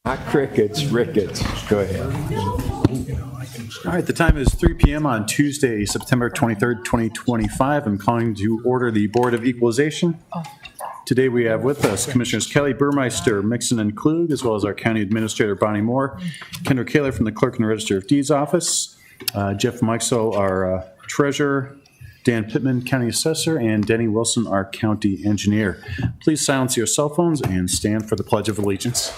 Not crickets, rickets. Go ahead. All right, the time is 3 p.m. on Tuesday, September 23rd, 2025. I'm calling to order the Board of Equalization. Today we have with us Commissioners Kelly, Burmeister, Mixon, and Klug, as well as our County Administrator Bonnie Moore, Kendra Kaler from the Clerk and Register of Deeds Office, Jeff Meixel, our Treasurer, Dan Pittman, County Assessor, and Denny Wilson, our County Engineer. Please silence your cell phones and stand for the Pledge of Allegiance.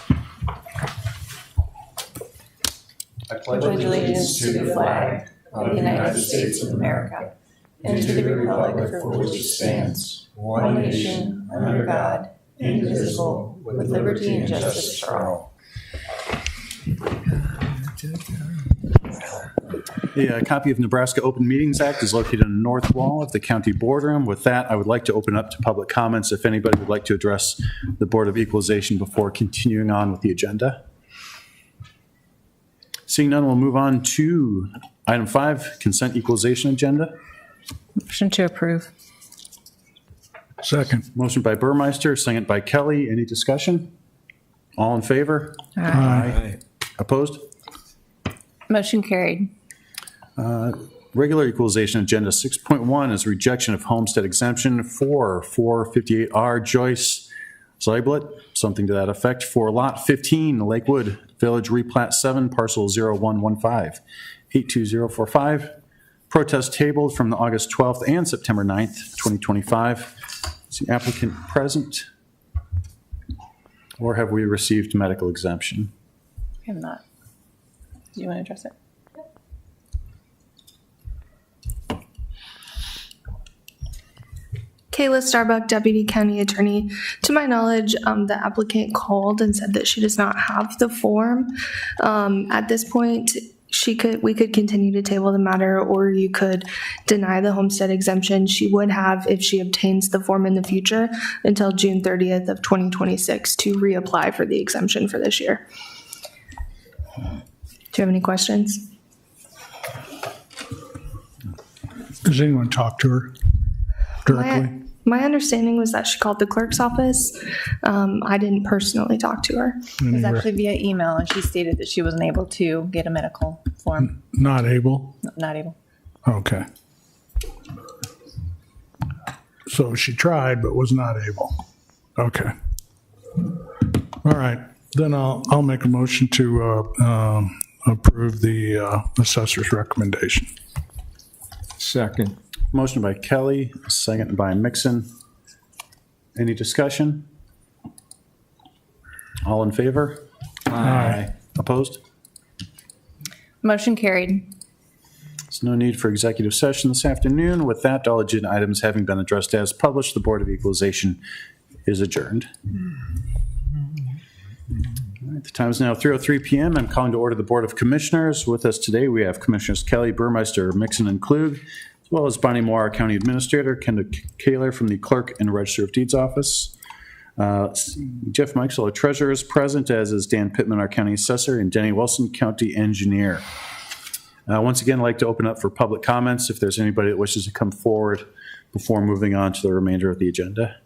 I pledge allegiance to the flag of the United States of America and to the republic for which it stands, one nation, under God, indivisible, with liberty and justice for all. A copy of Nebraska Open Meetings Act is located on the north wall of the county boardroom. With that, I would like to open up to public comments if anybody would like to address the Board of Equalization before continuing on with the agenda. Seeing none, we'll move on to item 5, consent equalization agenda. Motion to approve. Second. Motion by Burmeister, second by Kelly. Any discussion? All in favor? Aye. Opposed? Motion carried. Regular equalization agenda 6.1 is rejection of homestead exemption for 458R Joyce Zyblet, something to that effect, for lot 15, Lakewood Village Replat 7, parcel 0115-82045. Protest tabled from the August 12th and September 9th, 2025. Is the applicant present? Or have we received medical exemption? I am not. Do you want to address it? Kayla Starbuck, Deputy County Attorney. To my knowledge, the applicant called and said that she does not have the form. At this point, we could continue to table the matter, or you could deny the homestead exemption. She would have, if she obtains the form in the future, until June 30th of 2026 to reapply for the exemption for this year. Do you have any questions? Does anyone talk to her directly? My understanding was that she called the clerk's office. I didn't personally talk to her. It was actually via email, and she stated that she wasn't able to get a medical form. Not able? Not able. Okay. So she tried but was not able. Okay. All right. Then I'll make a motion to approve the assessor's recommendation. Second. Motion by Kelly, second by Mixon. Any discussion? All in favor? Aye. Opposed? Motion carried. There's no need for executive session this afternoon. With that, all agenda items having been addressed as published, the Board of Equalization is adjourned. All right, the time is now 3:03 p.m. I'm calling to order the Board of Commissioners. With us today, we have Commissioners Kelly, Burmeister, Mixon, and Klug, as well as Bonnie Moore, our County Administrator, Kendra Kaler from the Clerk and Register of Deeds Office. Jeff Meixel, our Treasurer, is present, as is Dan Pittman, our County Assessor, and Denny Wilson, County Engineer. Once again, I'd like to open up for public comments if there's anybody that wishes to come forward before moving on to the remainder of the agenda.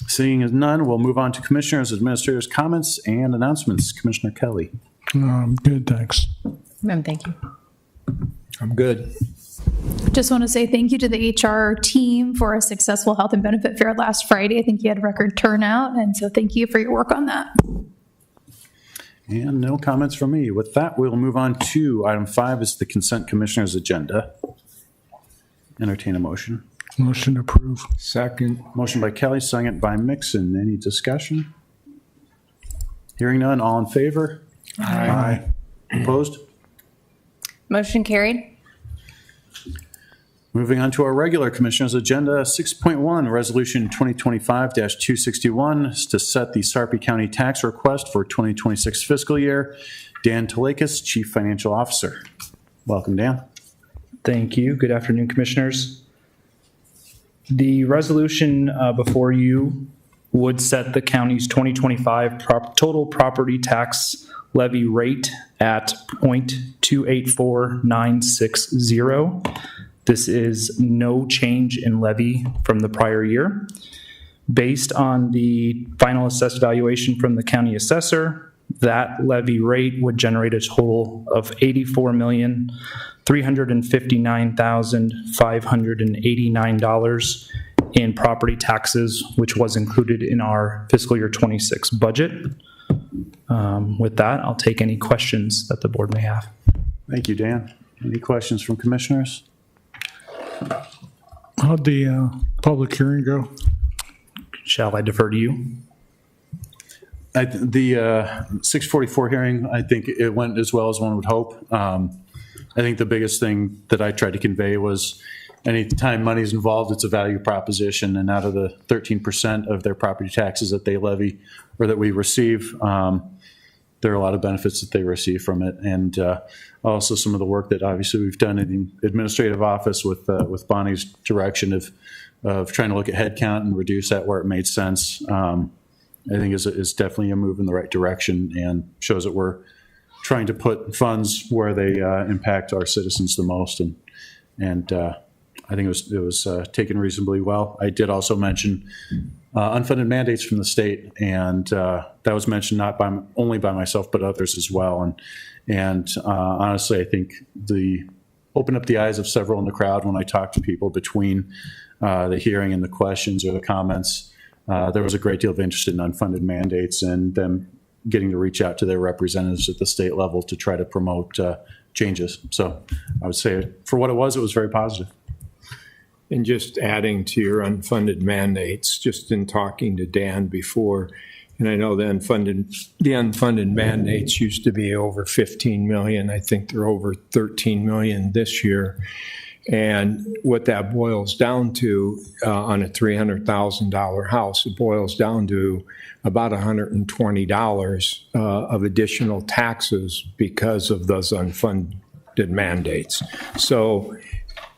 Seeing as none, we'll move on to Commissioners, Administrators' comments and announcements. Commissioner Kelly. Good, thanks. Thank you. I'm good. Just want to say thank you to the HR team for a successful health and benefit fair last Friday. I think you had record turnout, and so thank you for your work on that. And no comments from me. With that, we'll move on to item 5 is the consent commissioner's agenda. Entertain a motion. Motion to approve. Second. Motion by Kelly, second by Mixon. Any discussion? Hearing none, all in favor? Aye. Opposed? Motion carried. Moving on to our regular commissioners' agenda, 6.1, Resolution 2025-261 is to set the Sarpy County tax request for 2026 fiscal year. Dan Talakis, Chief Financial Officer. Welcome, Dan. Thank you. Good afternoon, Commissioners. The resolution before you would set the county's 2025 total property tax levy rate at 0.284960. This is no change in levy from the prior year. Based on the final assessed valuation from the county assessor, that levy rate would generate a total of $84,359,589 in property taxes, which was included in our fiscal year 26 budget. With that, I'll take any questions that the board may have. Thank you, Dan. Any questions from commissioners? How'd the public hearing go? Shall I defer to you? The 644 hearing, I think it went as well as one would hope. I think the biggest thing that I tried to convey was anytime money's involved, it's a value proposition. And out of the 13% of their property taxes that they levy or that we receive, there are a lot of benefits that they receive from it. And also some of the work that obviously we've done in the administrative office with Bonnie's direction of trying to look at headcount and reduce that where it made sense. I think is definitely a move in the right direction and shows that we're trying to put funds where they impact our citizens the most. And I think it was taken reasonably well. I did also mention unfunded mandates from the state, and that was mentioned not only by myself but others as well. And honestly, I think opened up the eyes of several in the crowd when I talked to people between the hearing and the questions or the comments. There was a great deal of interest in unfunded mandates and them getting to reach out to their representatives at the state level to try to promote changes. So I would say for what it was very positive. And just adding to your unfunded mandates, just in talking to Dan before, and I know the unfunded mandates used to be over 15 million. I think they're over 13 million this year. And what that boils down to on a $300,000 house, it boils down to about $120 of additional taxes because of those unfunded mandates. So,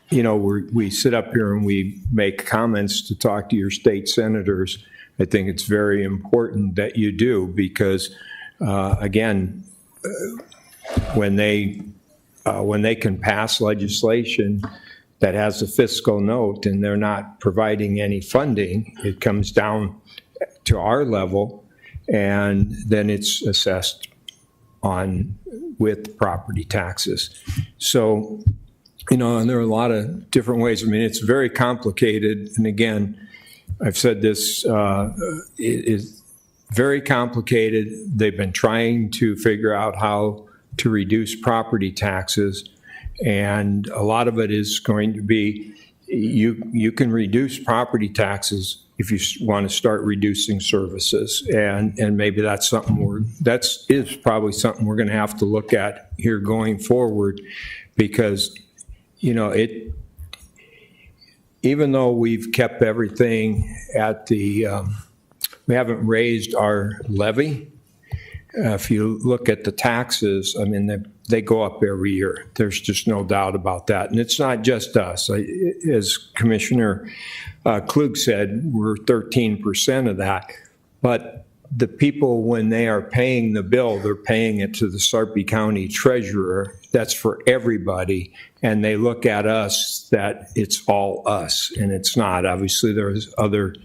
you know, we sit up here and we make comments to talk to your state senators. I think it's very important that you do because, again, when they can pass legislation that has a fiscal note and they're not providing any funding, it comes down to our level and then it's assessed on with property taxes. So, you know, and there are a lot of different ways. I mean, it's very complicated. And again, I've said this, it is very complicated. They've been trying to figure out how to reduce property taxes. And a lot of it is going to be, you can reduce property taxes if you want to start reducing services. And maybe that's something is probably something we're going to have to look at here going forward because, you know, even though we've kept everything at we haven't raised our levy. If you look at the taxes, I mean, they go up every year. There's just no doubt about that. And it's not just us. As Commissioner Klug said, we're 13% of that. But the people, when they are paying the bill, they're paying it to the Sarpy County Treasurer. That's for everybody. And they look at us that it's all us. And it's not. Obviously, there's other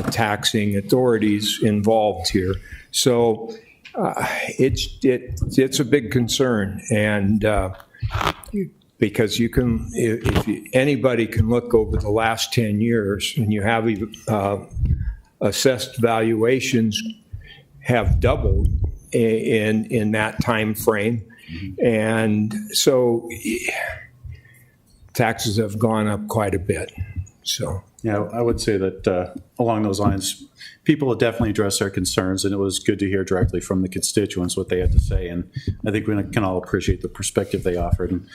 taxing authorities involved here. So it's a big concern, and because anybody can look over the last 10 years, and you have assessed valuations have doubled in that time frame, and so taxes have gone up quite a bit. So. Yeah, I would say that along those lines, people have definitely addressed their concerns, and it was good to hear directly from the constituents what they had to say. And I think we can all appreciate the perspective they offered. And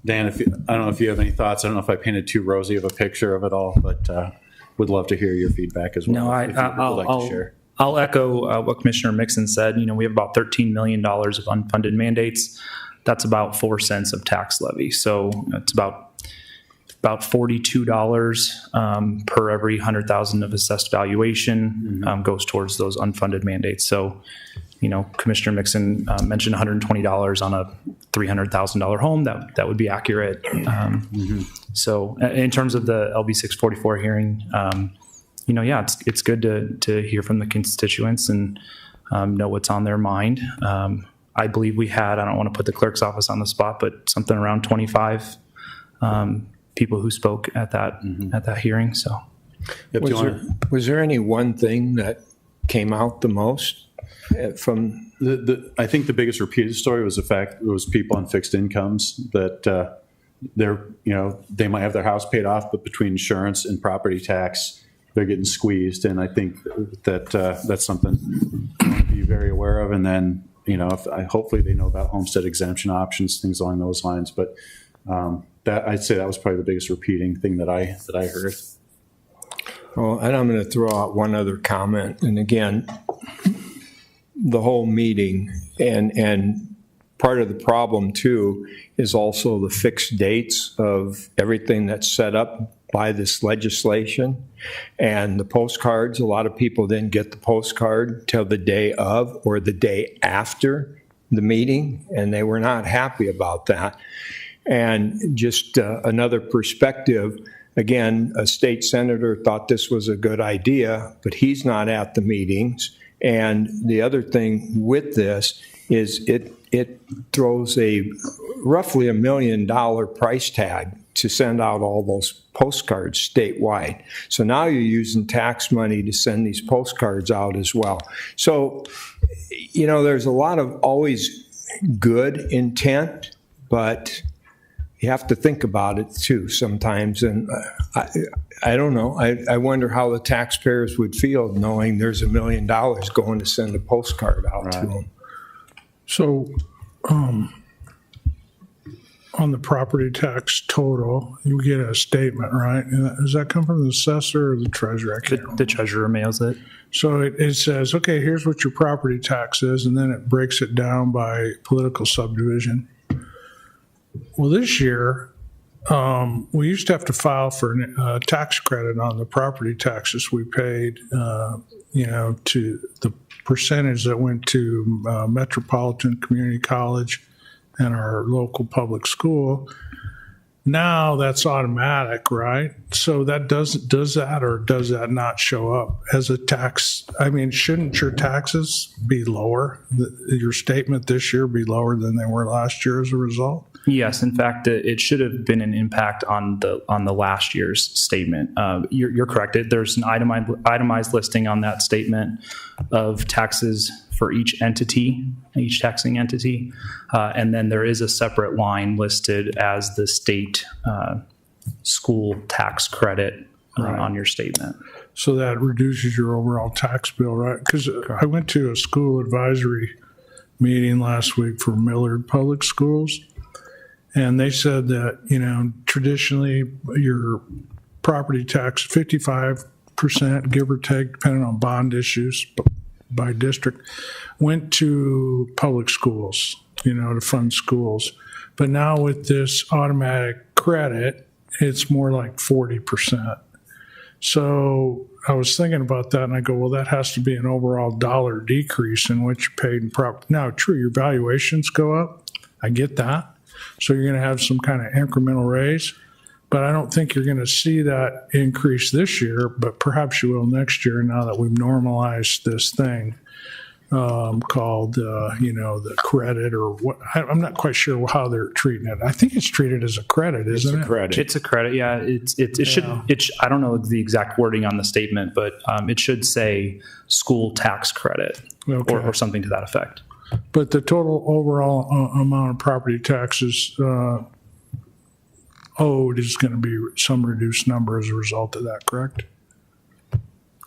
Dan, I don't know if you have any thoughts. I don't know if I painted too rosy of a picture of it all, but would love to hear your feedback as well. No, I'll echo what Commissioner Mixon said. You know, we have about $13 million of unfunded mandates. That's about 4 cents of tax levy. So it's about $42 per every 100,000 of assessed valuation goes towards those unfunded mandates. So, you know, Commissioner Mixon mentioned $120 on a $300,000 home. That would be accurate. So in terms of the LB 644 hearing, yeah, it's good to hear from the constituents and know what's on their mind. I believe we had, I don't want to put the clerk's office on the spot, but something around 25 people who spoke at that hearing. So, Yep, do you wanna- Was there any one thing that came out the most from, I think the biggest repeated story was the fact it was people on fixed incomes that they might have their house paid off, but between insurance and property tax, they're getting squeezed. And I think that that's something you want to be very aware of. And then, hopefully they know about homestead exemption options, things along those lines. But that I'd say that was probably the biggest repeating thing that I heard. well, and I'm going to throw out one other comment. And again, the whole meeting and part of the problem too is also the fixed dates of everything that's set up by this legislation and the postcards. A lot of people didn't get the postcard till the day of or the day after the meeting, and they were not happy about that. And just another perspective, again, a state senator thought this was a good idea, but he's not at the meetings. And the other thing with this is it throws a roughly $1 million price tag to send out all those postcards statewide. So now you're using tax money to send these postcards out as well. So, there's a lot of always good intent, but you have to think about it too sometimes. And I don't know. I wonder how the taxpayers would feel knowing there's $1 million going to send a postcard out to them. So, on the property tax total, you get a statement, right? Does that come from the assessor or the treasurer? I can't remember. the treasurer mails it. So it says, okay, here's what your property tax is, and then it breaks it down by political subdivision. Well, this year, we used to have to file for a tax credit on the property taxes we paid, to the percentage that went to Metropolitan Community College and our local public school. Now that's automatic, right? So that does that or does that not show up as a tax? I mean, shouldn't your taxes be lower? Your statement this year be lower than they were last year as a result? Yes, in fact, it should have been an impact on the last year's statement. You're correct. There's an itemized listing on that statement of taxes for each taxing entity, and then there is a separate line listed as the state school tax credit on your statement. So that reduces your overall tax bill, right? Because I went to a school advisory meeting last week for Millard Public Schools. And they said that, traditionally your property tax, 55%, give or take, depending on bond issues by district, went to public schools, to fund schools. But now with this automatic credit, it's more like 40%. So I was thinking about that and I go, well, that has to be an overall dollar decrease in what you paid in property. Now, true, your valuations go up. I get that. So you're going to have some kind of incremental raise, but I don't think you're going to see that increase this year, but perhaps you will next year now that we've normalized this thing called, the credit or what. I'm not quite sure how they're treating it. I think it's treated as a credit, isn't it? Credit. It's a credit, yeah. It should. I don't know the exact wording on the statement, but it should say school tax credit or something to that effect. But the total overall amount of property taxes owed is going to be some reduced number as a result of that, correct?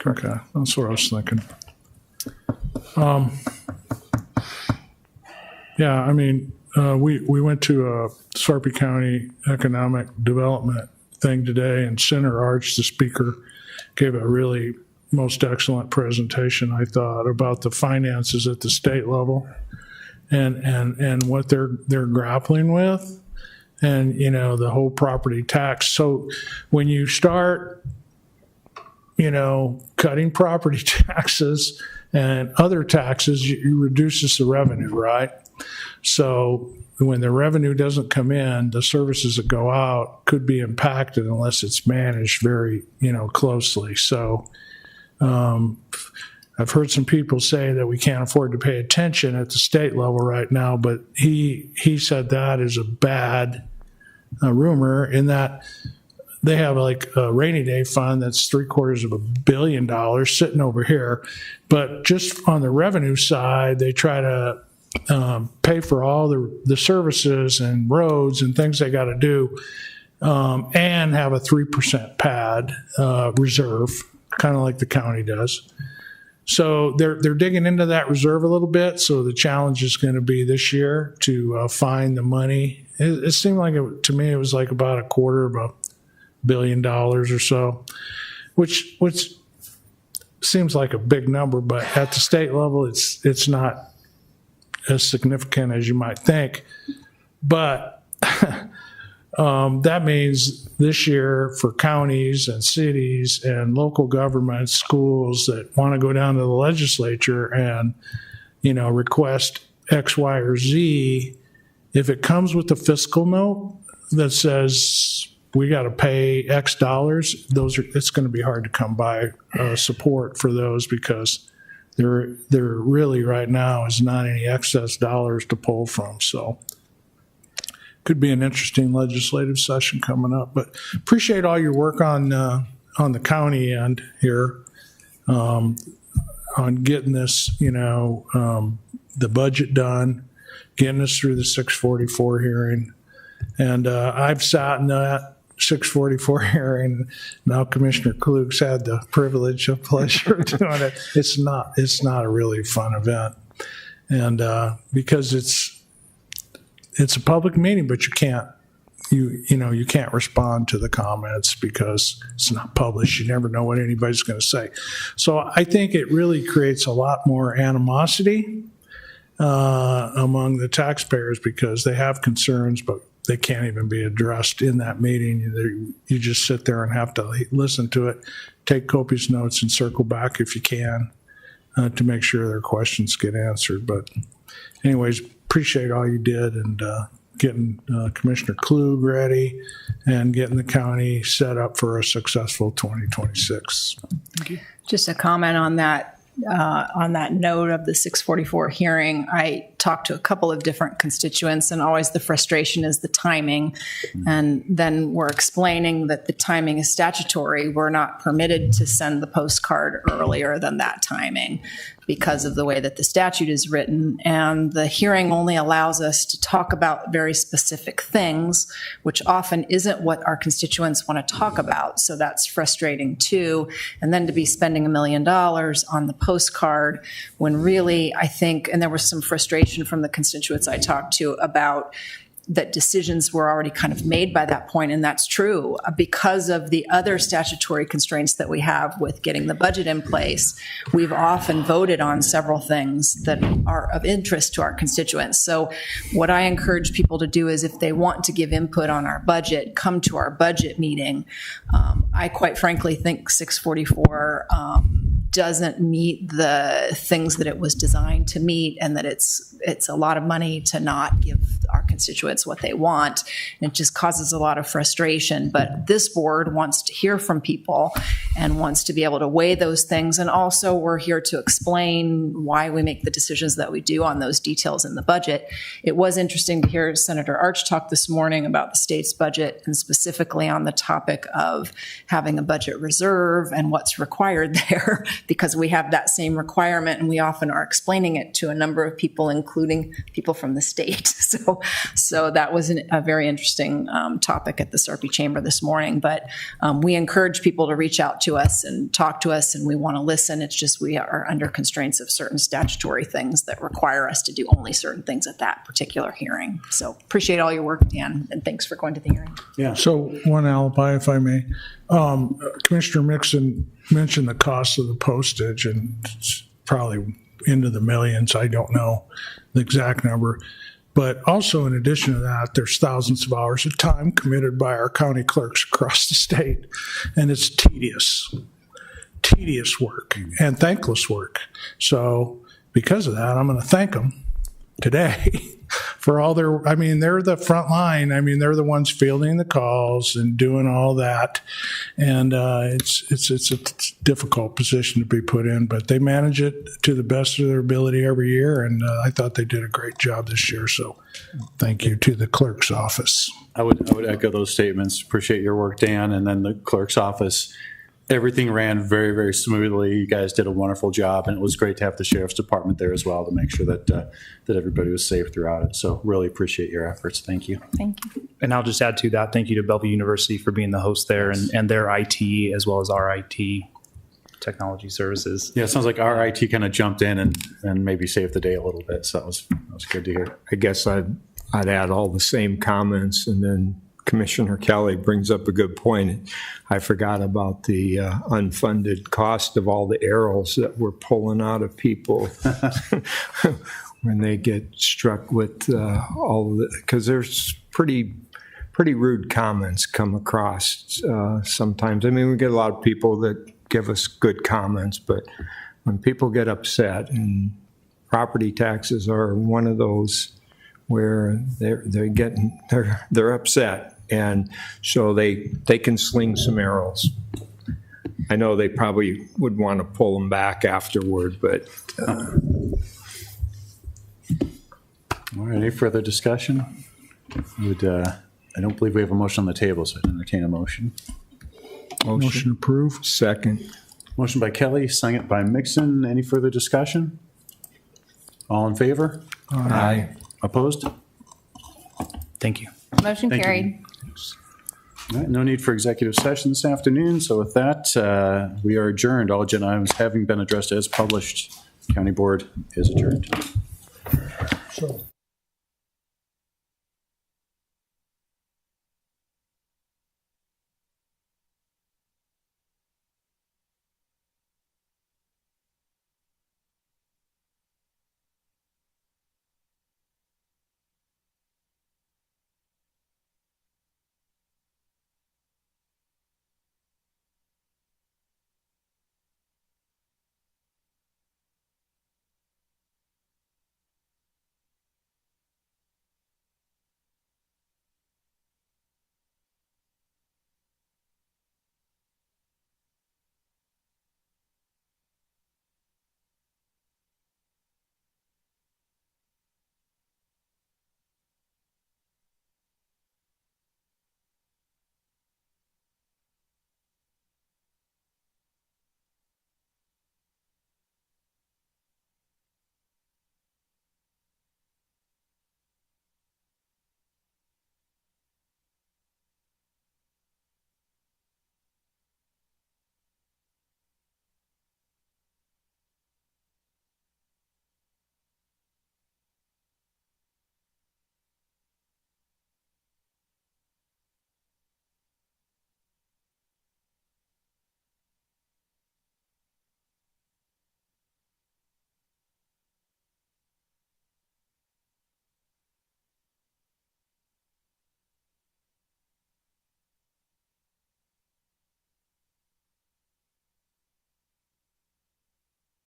Okay, that's what I was thinking. Yeah, I mean, we went to a Sarpy County Economic Development thing today, and Senator Arch, the speaker, gave a really most excellent presentation, I thought, about the finances at the state level and what they're grappling with, and the whole property tax. So when you start cutting property taxes and other taxes, you reduces the revenue, right? So when the revenue doesn't come in, the services that go out could be impacted unless it's managed very, closely. So I've heard some people say that we can't afford to pay attention at the state level right now, but he said that is a bad rumor in that they have like a rainy day fund that's $750 million sitting over here. But just on the revenue side, they try to pay for all the services and roads and things they got to do, and have a 3% pad reserve, kind of like the county does. So they're digging into that reserve a little bit. So the challenge is going to be this year to find the money. It seemed like to me it was like about $250 million or so, which seems like a big number, but at the state level, it's not as significant as you might think. But that means this year for counties and cities and local governments, schools that want to go down to the legislature and, request X, Y, or Z, if it comes with a fiscal note that says we got to pay X dollars, it's going to be hard to come by support for those because there really right now is not any excess dollars to pull from. So could be an interesting legislative session coming up. But appreciate all your work on the county end here, on getting this, the budget done, getting us through the 644 hearing. And I've sat in that 644 hearing. Now Commissioner Klug's had the privilege of pleasure of doing it. It's not a really fun event. And because it's a public meeting, but you can't respond to the comments because it's not published. You never know what anybody's going to say. So I think it really creates a lot more animosity among the taxpayers because they have concerns, but they can't even be addressed in that meeting. You just sit there and have to listen to it, take copious notes, and circle back if you can to make sure their questions get answered. But anyways, appreciate all you did and getting Commissioner Klug ready and getting the county set up for a successful 2026. Thank you. Just a comment on that note of the 644 hearing. I talked to a couple of different constituents, and always the frustration is the timing. And then we're explaining that the timing is statutory. We're not permitted to send the postcard earlier than that timing because of the way that the statute is written. And the hearing only allows us to talk about very specific things, which often isn't what our constituents want to talk about. So that's frustrating too. And then to be spending $1 million on the postcard when really, I think, and there was some frustration from the constituents I talked to about that decisions were already kind of made by that point, and that's true because of the other statutory constraints that we have with getting the budget in place. We've often voted on several things that are of interest to our constituents. So what I encourage people to do is if they want to give input on our budget, come to our budget meeting. I quite frankly think 644 doesn't meet the things that it was designed to meet, and that it's a lot of money to not give our constituents what they want. And it just causes a lot of frustration. But this board wants to hear from people and wants to be able to weigh those things. And also we're here to explain why we make the decisions that we do on those details in the budget. It was interesting to hear Senator Arch talk this morning about the state's budget and specifically on the topic of having a budget reserve and what's required there, because we have that same requirement and we often are explaining it to a number of people, including people from the state. So that was a very interesting topic at the Sarpy Chamber this morning. But we encourage people to reach out to us and talk to us, and we want to listen. It's just we are under constraints of certain statutory things that require us to do only certain things at that particular hearing. So appreciate all your work, Dan, and thanks for going to the hearing. Yeah. So one alibi, if I may. Commissioner Mixon mentioned the cost of the postage, and it's probably into the millions. I don't know the exact number. But also, in addition to that, there's thousands of hours of time committed by our county clerks across the state. And it's tedious work and thankless work. So because of that, I'm going to thank them today for all their, I mean, they're the front line. I mean, they're the ones fielding the calls and doing all that. And it's a difficult position to be put in, but they manage it to the best of their ability every year. And I thought they did a great job this year. So thank you to the clerk's office. I would echo those statements. Appreciate your work, Dan, and then the clerk's office. Everything ran very, very smoothly. You guys did a wonderful job, and it was great to have the sheriff's department there as well to make sure that that everybody was safe throughout it. So really appreciate your efforts. Thank you. Thank you. And I'll just add to that, thank you to Bellevue University for being the host there and their IT as well as our IT technology services. Yeah, it sounds like our IT kind of jumped in and maybe saved the day a little bit. So that was good to hear. I guess I'd add all the same comments, and then Commissioner Kelly brings up a good point. I forgot about the unfunded cost of all the arrows that we're pulling out of people when they get struck with all of the, because there's pretty rude comments come across sometimes. I mean, we get a lot of people that give us good comments, but when people get upset, and property taxes are one of those where they're upset. And so they can sling some arrows. I know they probably would want to pull them back afterward, but. All right, any further discussion? I don't believe we have a motion on the table, so I'd entertain a motion. Motion approved. Second. Motion by Kelly, second by Mixon. Any further discussion? All in favor? Aye. Opposed? Thank you. Motion Thank you. carried. All right, no need for executive session this afternoon. So with that, we are adjourned. All agenda items having been addressed as published. County Board is adjourned. So